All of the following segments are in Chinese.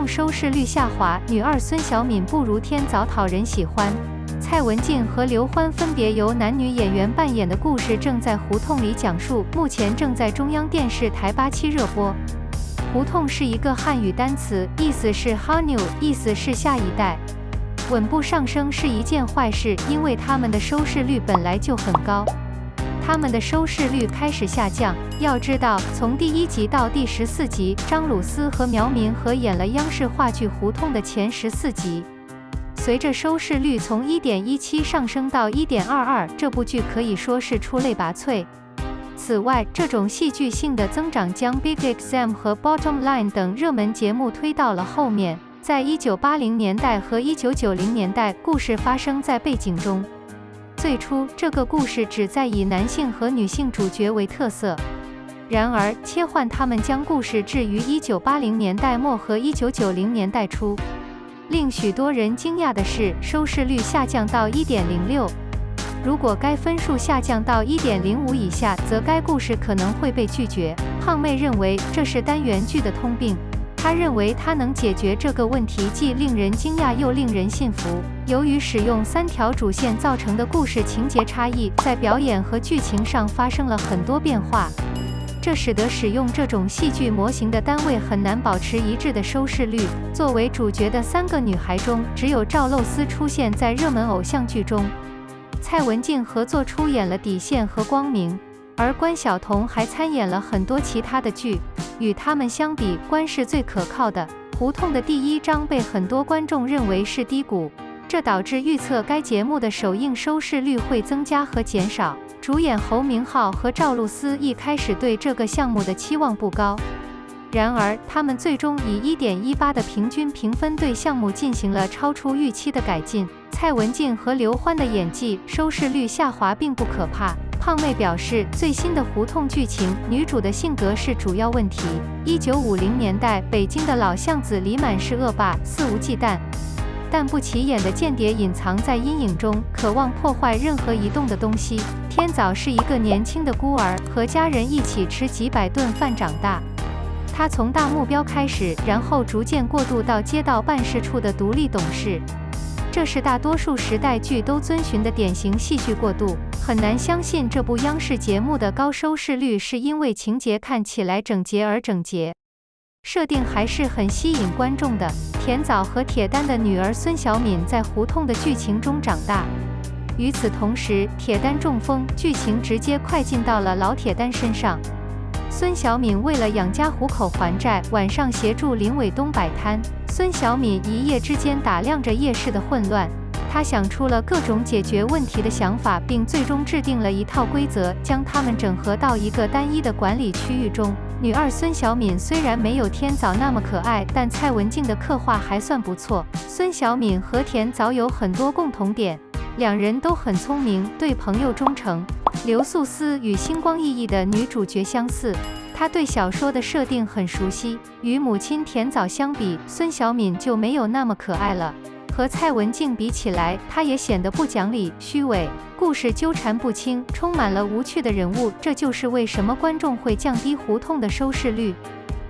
痛收视率下滑，女二孙晓敏不如天早讨人喜欢。蔡文静和刘欢分别由男女演员扮演的故事正在胡同里讲述，目前正在中央电视台8期热播。胡同是一个汉语单词，意思是 Hanyu， 意思是下一代。稳步上升是一件坏事，因为他们的收视率本来就很高。他们的收视率开始下降。要知道，从第1集到第14集，张鲁思和苗民合演了央视话剧《胡同》的前14集。随着收视率从 1.17 上升到 1.22， 这部剧可以说是出类拔萃。此外，这种戏剧性的增长将 Big Exam 和 Bottom Line 等热门节目推到了后面。在1980年代和1990年代，故事发生在背景中。最初，这个故事只在以男性和女性主角为特色。然而，切换他们将故事置于1980年代末和1990年代初。令许多人惊讶的是，收视率下降到 1.06。如果该分数下降到 1.05 以下，则该故事可能会被拒绝。胖妹认为这是单元剧的通病。她认为她能解决这个问题，既令人惊讶又令人信服。由于使用3条主线造成的故事情节差异，在表演和剧情上发生了很多变化。这使得使用这种戏剧模型的单位很难保持一致的收视率。作为主角的3个女孩中，只有赵露思出现在热门偶像剧中。蔡文静合作出演了《底线》和《光明》，而关晓彤还参演了很多其他的剧。与他们相比，关是最可靠的。胡同的第1章被很多观众认为是低谷，这导致预测该节目的首映收视率会增加和减少。主演侯明昊和赵露思一开始对这个项目的期望不高，然而他们最终以 1.18 的平均评分对项目进行了超出预期的改进。蔡文静和刘欢的演技，收视率下滑并不可怕。胖妹表示，最新的胡同剧情，女主的性格是主要问题。1950年代北京的老巷子里满是恶霸，肆无忌惮。但不起眼的间谍隐藏在阴影中，渴望破坏任何移动的东西。天早是一个年轻的孤儿，和家人一起吃几百顿饭长大。他从大目标开始，然后逐渐过渡到街道办事处的独立董事。这是大多数时代剧都遵循的典型戏剧过渡。很难相信这部央视节目的高收视率是因为情节看起来整洁而整洁，设定还是很吸引观众的。田枣和铁丹的女儿孙晓敏在胡同的剧情中长大。与此同时，铁丹中风，剧情直接快进到了老铁丹身上。孙晓敏为了养家糊口还债，晚上协助林伟东摆摊。孙晓敏一夜之间打量着夜市的混乱，她想出了各种解决问题的想法，并最终制定了一套规则，将它们整合到一个单一的管理区域中。女二孙晓敏虽然没有天早那么可爱，但蔡文静的刻画还算不错。孙晓敏和田枣有很多共同点，两人都很聪明，对朋友忠诚。刘素思与星光熠熠的女主角相似，她对小说的设定很熟悉。与母亲田枣相比，孙晓敏就没有那么可爱了。和蔡文静比起来，她也显得不讲理、虚伪，故事纠缠不清，充满了无趣的人物，这就是为什么观众会降低胡同的收视率。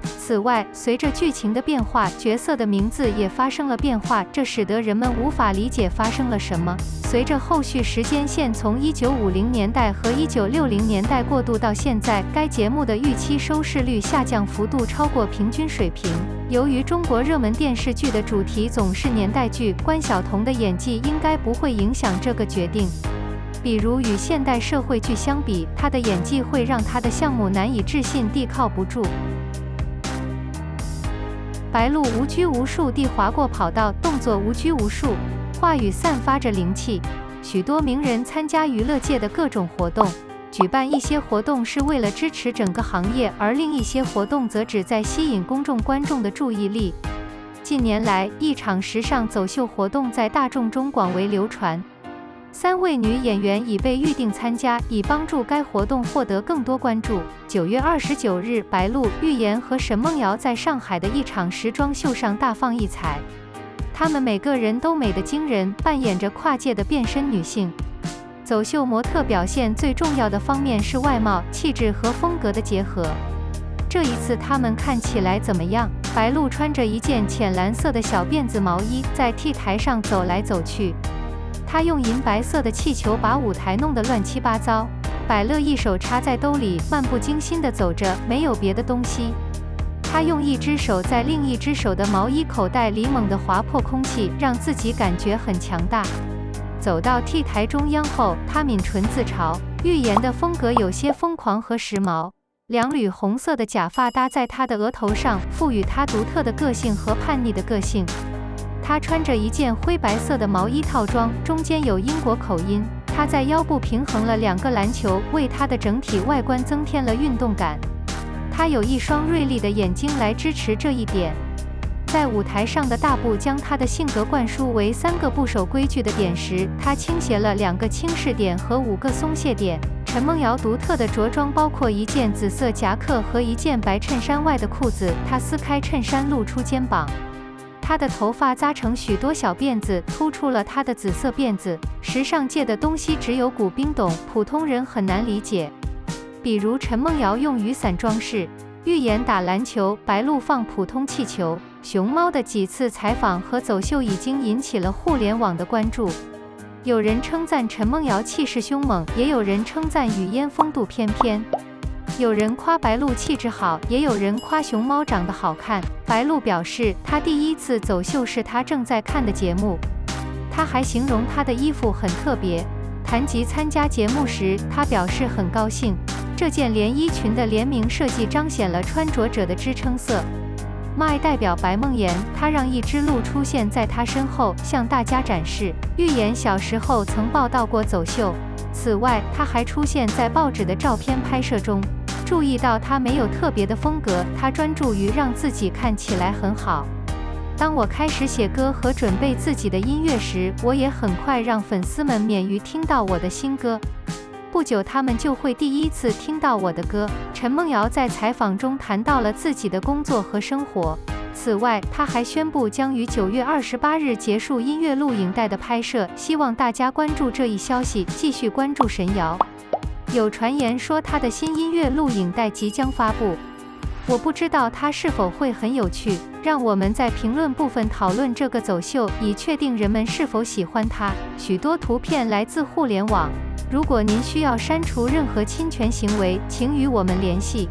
此外，随着剧情的变化，角色的名字也发生了变化，这使得人们无法理解发生了什么。随着后续时间线从1950年代和1960年代过渡到现在，该节目的预期收视率下降幅度超过平均水平。由于中国热门电视剧的主题总是年代剧，关晓彤的演技应该不会影响这个决定。比如与现代社会剧相比，她的演技会让她的项目难以置信地靠不住。白鹿无拘无束地划过跑道，动作无拘无束，话语散发着灵气。许多名人参加娱乐界的各种活动，举办一些活动是为了支持整个行业，而另一些活动则旨在吸引公众观众的注意力。近年来，一场时尚走秀活动在大众中广为流传。3位女演员已被预定参加，以帮助该活动获得更多关注。9月29日，白鹿、喻言和沈梦瑶在上海的一场时装秀上大放异彩。她们每个人都美得惊人，扮演着跨界的变身女性。走秀模特表现最重要的方面是外貌、气质和风格的结合。这一次她们看起来怎么样？白鹿穿着一件浅蓝色的小辫子毛衣，在 T 台上走来走去。他用银白色的气球把舞台弄得乱七八糟。百乐一手插在兜里，漫不经心地走着，没有别的东西。他用一只手在另一只手的毛衣口袋里猛地划破空气，让自己感觉很强大。走到 T 台中央后，他抿唇自嘲，预言的风格有些疯狂和时髦。两缕红色的假发搭在他的额头上，赋予他独特的个性和叛逆的个性。他穿着一件灰白色的毛衣套装，中间有英国口音。他在腰部平衡了2个篮球，为他的整体外观增添了运动感。他有一双锐利的眼睛来支持这一点。在舞台上的大步将他的性格灌输为3个不守规矩的点时，他倾斜了2个轻视点和5个松懈点。陈梦瑶独特的着装包括一件紫色夹克和一件白衬衫外的裤子，她撕开衬衫露出肩膀。她的头发扎成许多小辫子，突出了她的紫色辫子。时尚界的东西只有古冰懂，普通人很难理解。比如陈梦瑶用雨伞装饰，预言打篮球，白鹿放普通气球。熊猫的几次采访和走秀已经引起了互联网的关注。有人称赞陈梦瑶气势凶猛，也有人称赞语嫣风度翩翩。有人夸白鹿气质好，也有人夸熊猫长得好看。白鹿表示，她第一次走秀是她正在看的节目。她还形容她的衣服很特别。谈及参加节目时，她表示很高兴。这件连衣裙的联名设计彰显了穿着者的支撑色。MY代表白梦妍，她让一只鹿出现在她身后，向大家展示。预言小时候曾报道过走秀。此外，她还出现在报纸的照片拍摄中。注意到她没有特别的风格，她专注于让自己看起来很好。当我开始写歌和准备自己的音乐时，我也很快让粉丝们免于听到我的新歌。不久，他们就会第一次听到我的歌。陈梦瑶在采访中谈到了自己的工作和生活。此外，她还宣布将于9月28日结束音乐录影带的拍摄，希望大家关注这一消息，继续关注神瑶。有传言说她的新音乐录影带即将发布，我不知道它是否会很有趣。让我们在评论部分讨论这个走秀，以确定人们是否喜欢它。许多图片来自互联网。如果您需要删除任何侵权行为，请与我们联系。